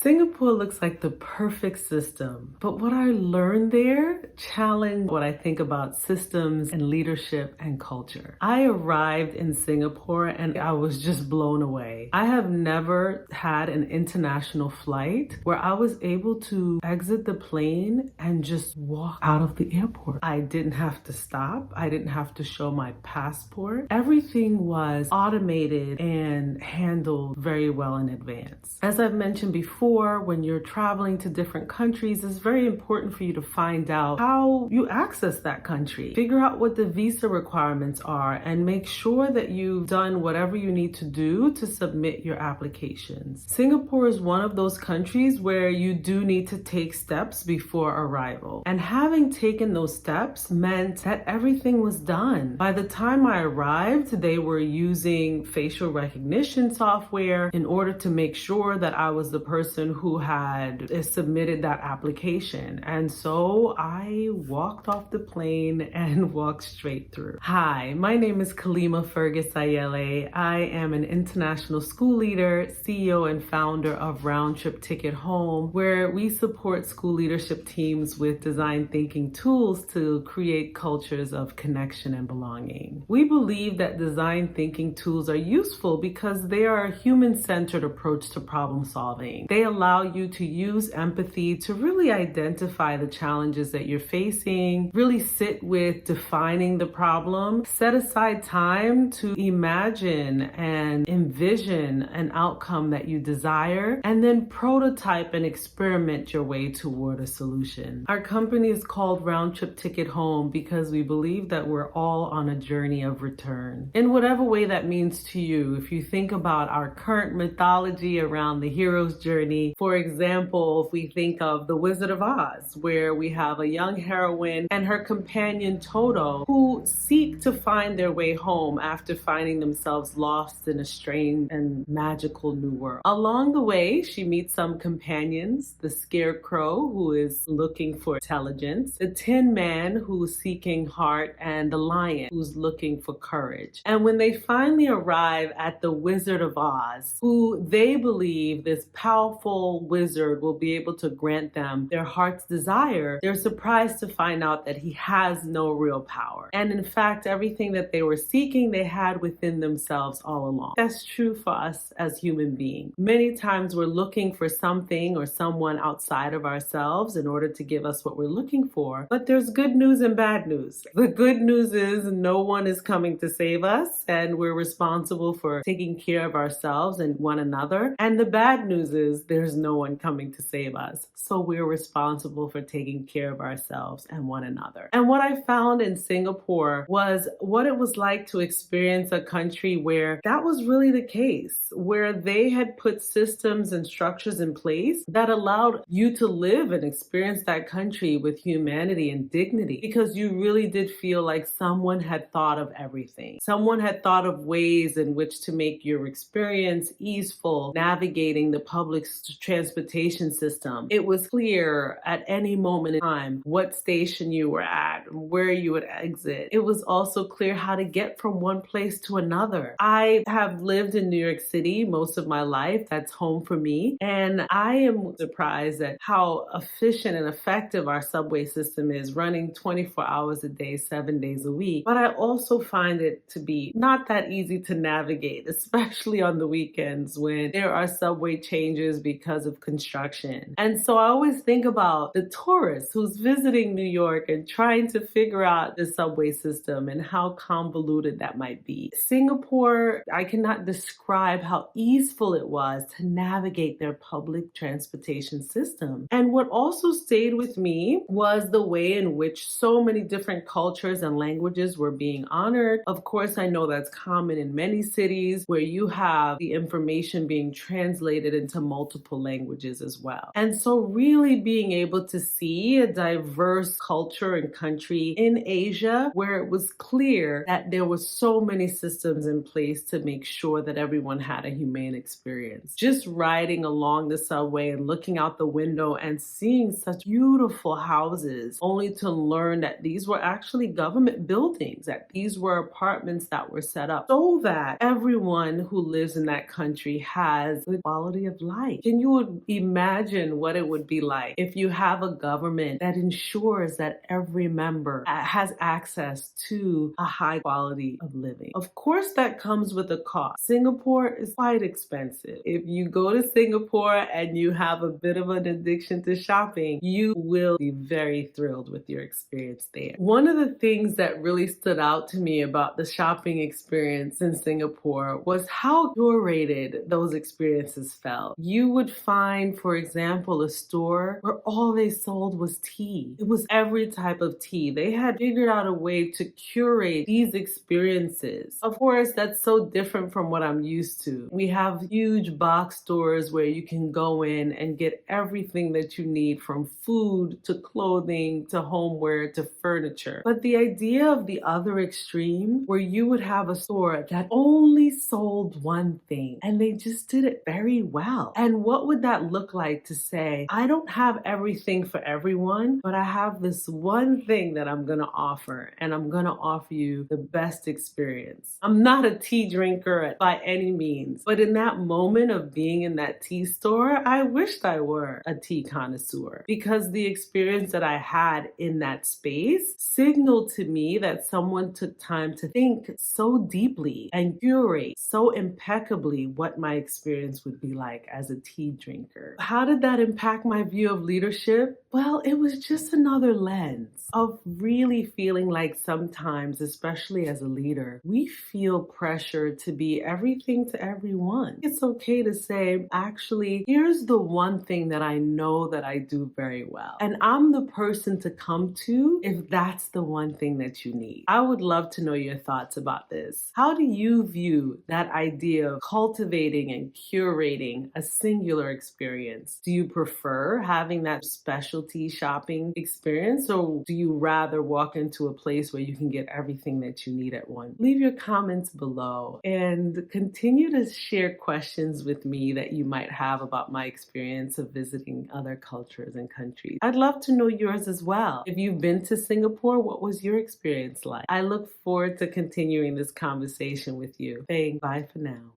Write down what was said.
Singapore looks like the perfect system, but what I learned there challenged what I think about systems and leadership and culture. I arrived in Singapore and I was just blown away. I have never had an international flight where I was able to exit the plane and just walk out of the airport. I didn't have to stop. I didn't have to show my passport. Everything was automated and handled very well in advance. As I've mentioned before, when you're traveling to different countries, it's very important for you to find out how you access that country. Figure out what the visa requirements are and make sure that you've done whatever you need to do to submit your applications. Singapore is one of those countries where you do need to take steps before arrival. And having taken those steps meant that everything was done. By the time I arrived, they were using facial recognition software in order to make sure that I was the person who had submitted that application. And so I walked off the plane and walked straight through. Hi, my name is Kalima Fergus Ayele. I am an international school leader, CEO and founder of Round Trip Ticket Home, where we support school leadership teams with design thinking tools to create cultures of connection and belonging. We believe that design thinking tools are useful because they are a human-centered approach to problem solving. They allow you to use empathy to really identify the challenges that you're facing, really sit with defining the problem, set aside time to imagine and envision an outcome that you desire, and then prototype and experiment your way toward a solution. Our company is called Round Trip Ticket Home because we believe that we're all on a journey of return. In whatever way that means to you, if you think about our current mythology around the hero's journey, for example, if we think of The Wizard of Oz, where we have a young heroine and her companion Toto who seek to find their way home after finding themselves lost in a strange and magical new world. Along the way, she meets some companions, the Scarecrow, who is looking for intelligence, the Tin Man, who's seeking heart, and the Lion, who's looking for courage. And when they finally arrive at the Wizard of Oz, who they believe this powerful wizard will be able to grant them their heart's desire, they're surprised to find out that he has no real power. And in fact, everything that they were seeking, they had within themselves all along. That's true for us as human beings. Many times we're looking for something or someone outside of ourselves in order to give us what we're looking for. But there's good news and bad news. The good news is no one is coming to save us, and we're responsible for taking care of ourselves and one another. And the bad news is there's no one coming to save us. So we're responsible for taking care of ourselves and one another. And what I found in Singapore was what it was like to experience a country where that was really the case, where they had put systems and structures in place that allowed you to live and experience that country with humanity and dignity, because you really did feel like someone had thought of everything. Someone had thought of ways in which to make your experience easeful, navigating the public transportation system. It was clear at any moment in time what station you were at, where you would exit. It was also clear how to get from one place to another. I have lived in New York City most of my life. That's home for me. And I am surprised at how efficient and effective our subway system is, running 24 hours a day, 7 days a week. But I also find it to be not that easy to navigate, especially on the weekends when there are subway changes because of construction. And so I always think about the tourist who's visiting New York and trying to figure out the subway system and how convoluted that might be. Singapore, I cannot describe how easeful it was to navigate their public transportation system. And what also stayed with me was the way in which so many different cultures and languages were being honored. Of course, I know that's common in many cities where you have the information being translated into multiple languages as well. And so really being able to see a diverse culture and country in Asia where it was clear that there were so many systems in place to make sure that everyone had a humane experience. Just riding along the subway and looking out the window and seeing such beautiful houses, only to learn that these were actually government buildings, that these were apartments that were set up so that everyone who lives in that country has the quality of life. Can you imagine what it would be like if you have a government that ensures that every member has access to a high quality of living? Of course, that comes with a cost. Singapore is quite expensive. If you go to Singapore and you have a bit of an addiction to shopping, you will be very thrilled with your experience there. One of the things that really stood out to me about the shopping experience in Singapore was how curated those experiences felt. You would find, for example, a store where all they sold was tea. It was every type of tea. They had figured out a way to curate these experiences. Of course, that's so different from what I'm used to. We have huge box stores where you can go in and get everything that you need, from food to clothing to homeware to furniture. But the idea of the other extreme, where you would have a store that only sold one thing and they just did it very well. And what would that look like to say, I don't have everything for everyone, but I have this one thing that I'm going to offer, and I'm going to offer you the best experience. I'm not a tea drinker by any means, but in that moment of being in that tea store, I wished I were a tea connoisseur, because the experience that I had in that space signaled to me that someone took time to think so deeply and curate so impeccably what my experience would be like as a tea drinker. How did that impact my view of leadership? Well, it was just another lens of really feeling like sometimes, especially as a leader, we feel pressure to be everything to everyone. It's okay to say, actually, here's the one thing that I know that I do very well, and I'm the person to come to if that's the one thing that you need. I would love to know your thoughts about this. How do you view that idea of cultivating and curating a singular experience? Do you prefer having that specialty shopping experience, or do you rather walk into a place where you can get everything that you need at once? Leave your comments below and continue to share questions with me that you might have about my experience of visiting other cultures and countries. I'd love to know yours as well. If you've been to Singapore, what was your experience like? I look forward to continuing this conversation with you. Saying bye for now.